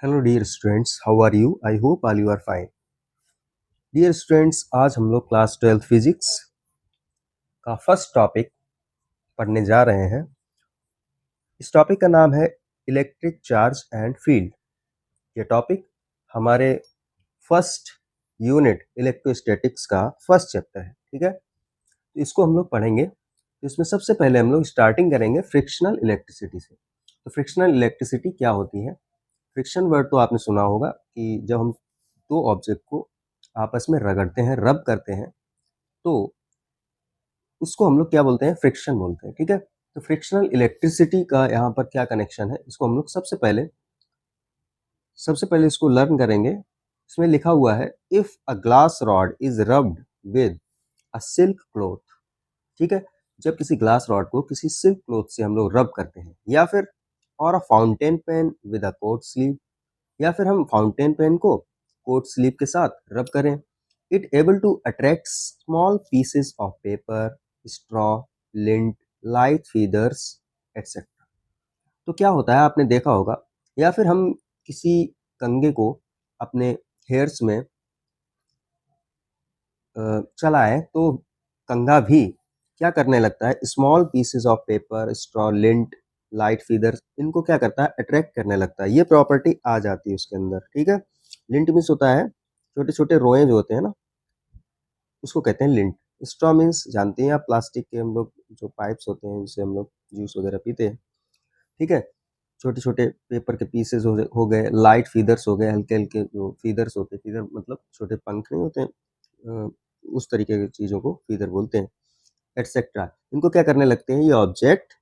Hello dear students, how are you? I hope all you are fine. Dear students, आज हम लोग class 12 physics का first topic पढ़ने जा रहे हैं। इस टॉपिक का नाम है इलेक्ट्रिक चार्ज एंड फील्ड। ये टॉपिक हमारे फर्स्ट यूनिट इलेक्ट्रोस्टैटिक्स का फर्स्ट चैप्टर है। ठीक है, तो इसको हम लोग पढ़ेंगे। तो इसमें सबसे पहले हम लोग स्टार्टिंग करेंगे फ्रिक्शनल इलेक्ट्रिसिटी से। तो फ्रिक्शनल इलेक्ट्रिसिटी क्या होती है? फ्रिक्शन वर्ड तो आपने सुना होगा कि जब हम दो ऑब्जेक्ट को आपस में रगड़ते हैं, रब करते हैं, तो उसको हम लोग क्या बोलते हैं? फ्रिक्शन बोलते हैं। ठीक है, तो फ्रिक्शनल इलेक्ट्रिसिटी का यहाँ पर क्या कनेक्शन है, इसको हम लोग सबसे पहले इसको लर्न करेंगे। इसमें लिखा हुआ है, if a glass rod is rubbed with a silk cloth. ठीक है, जब किसी ग्लास रॉड को किसी सिल्क क्लॉथ से हम लोग रब करते हैं, या फिर और a fountain pen with a coat sleeve, या फिर हम फाउंटेन पेन को कोट स्लीव के साथ रब करें, it able to attract small pieces of paper, straw, lint, light feathers etcetera. तो क्या होता है, आपने देखा होगा, या फिर हम किसी कंघे को अपने हेयर्स में चलाएं तो कंघा भी क्या करने लगता है? Small pieces of paper, straw, lint, light feather, इनको क्या करता है? अट्रैक्ट करने लगता है। ये प्रॉपर्टी आ जाती है उसके अंदर। ठीक है, लिंट मीन्स होता है छोटे छोटे रोए जो होते हैं ना, उसको कहते हैं लिंट। स्ट्रॉ मीन्स जानते हैं आप, प्लास्टिक के हम लोग जो पाइप्स होते हैं जिससे हम लोग जूस वगैरह पीते हैं। ठीक है, छोटे छोटे पेपर के पीसेस हो गए। लाइट फीदर्स हो गए, हल्के हल्के जो फीदर्स होते हैं, फीदर मतलब छोटे पंख नहीं होते हैं, अ, उस तरीके की चीज़ों को फीदर बोलते हैं, एटसेट्रा। इनको क्या करने लगते हैं? ये ऑब्जेक्ट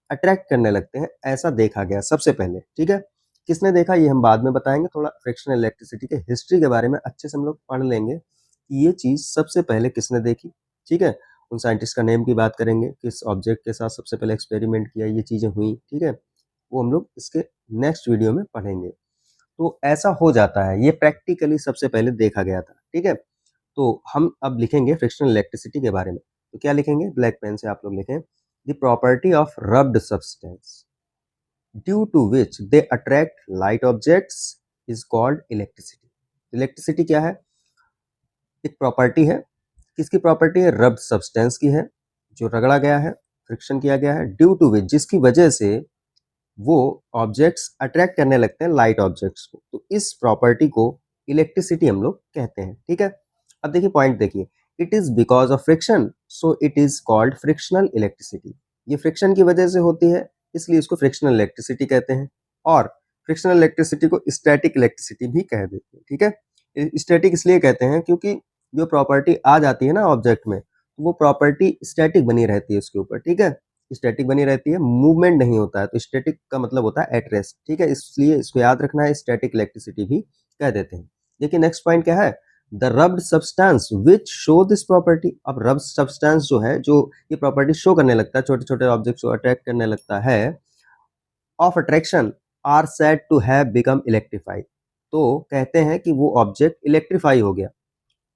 अट्रैक्ट करने लगते हैं, ऐसा देखा गया सबसे पहले। ठीक है, किसने देखा ये हम बाद में बताएंगे। थोड़ा फ्रिक्शनल इलेक्ट्रिसिटी के हिस्ट्री के बारे में अच्छे से हम लोग पढ़ लेंगे कि ये चीज़ सबसे पहले किसने देखी। ठीक है, उन साइंटिस्ट का नेम की बात करेंगे, किस ऑब्जेक्ट के साथ सबसे पहले एक्सपेरिमेंट किया, ये चीज़ें हुई। ठीक है, वो हम लोग इसके नेक्स्ट वीडियो में पढ़ेंगे। तो ऐसा हो जाता है, ये प्रैक्टिकली सबसे पहले देखा गया था। ठीक है, तो हम अब लिखेंगे फ्रिक्शनल इलेक्ट्रिसिटी के बारे में। तो क्या लिखेंगे? ब्लैक पेन से आप लोग लिखें, the property of rubbed substance due to which they attract light objects is called electricity. Electricity क्या है? एक प्रॉपर्टी है। किसकी प्रॉपर्टी है? रब्ड सब्सटेंस की है, जो रगड़ा गया है, फ्रिक्शन किया गया है, ड्यू टू विच, जिसकी वजह से वो ऑब्जेक्ट्स अट्रैक्ट करने लगते हैं लाइट ऑब्जेक्ट्स को। तो इस प्रॉपर्टी को इलेक्ट्रिसिटी हम लोग कहते हैं। ठीक है, अब देखिए पॉइंट देखिए, it is because of friction so it is called frictional electricity. ये फ्रिक्शन की वजह से होती है, इसलिए इसको फ्रिक्शनल इलेक्ट्रिसिटी कहते हैं। और फ्रिक्शनल इलेक्ट्रिसिटी को स्टैटिक इलेक्ट्रिसिटी भी कह देते हैं। ठीक है, स्टैटिक इसलिए कहते हैं क्योंकि जो प्रॉपर्टी आ जाती है ना ऑब्जेक्ट में, वो प्रॉपर्टी स्टैटिक बनी रहती है उसके ऊपर। ठीक है, स्टैटिक बनी रहती है, मूवमेंट नहीं होता है। तो स्टैटिक का मतलब होता है एट रेस्ट। ठीक है, इसलिए इसको याद रखना है, स्टैटिक इलेक्ट्रिसिटी भी कह देते हैं। देखिए नेक्स्ट पॉइंट क्या है, the rubbed substance which show this property. अब रब्ड सब्सटेंस जो है, जो ये प्रॉपर्टी शो करने लगता है, छोटे छोटे ऑब्जेक्ट्स को अट्रैक्ट करने लगता है, of attraction are said to have become electrified. तो कहते हैं कि वो ऑब्जेक्ट इलेक्ट्रीफाई हो गया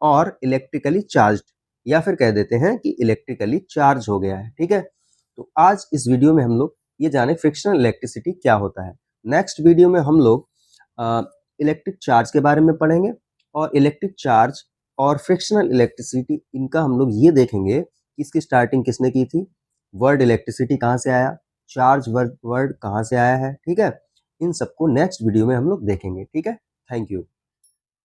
और इलेक्ट्रिकली चार्ज्ड, या फिर कह देते हैं कि इलेक्ट्रिकली चार्ज हो गया है। ठीक है, तो आज इस वीडियो में हम लोग ये जाने फ्रिक्शनल इलेक्ट्रिसिटी क्या होता है। नेक्स्ट वीडियो में हम लोग इलेक्ट्रिक चार्ज के बारे में पढ़ेंगे, और इलेक्ट्रिक चार्ज और फ्रिक्शनल इलेक्ट्रिसिटी, इनका हम लोग ये देखेंगे कि इसकी स्टार्टिंग किसने की थी, वर्ड इलेक्ट्रिसिटी कहाँ से आया, चार्ज वर्ड वर्ड कहाँ से आया है। ठीक है, इन सबको नेक्स्ट वीडियो में हम लोग देखेंगे। ठीक है, थैंक यू।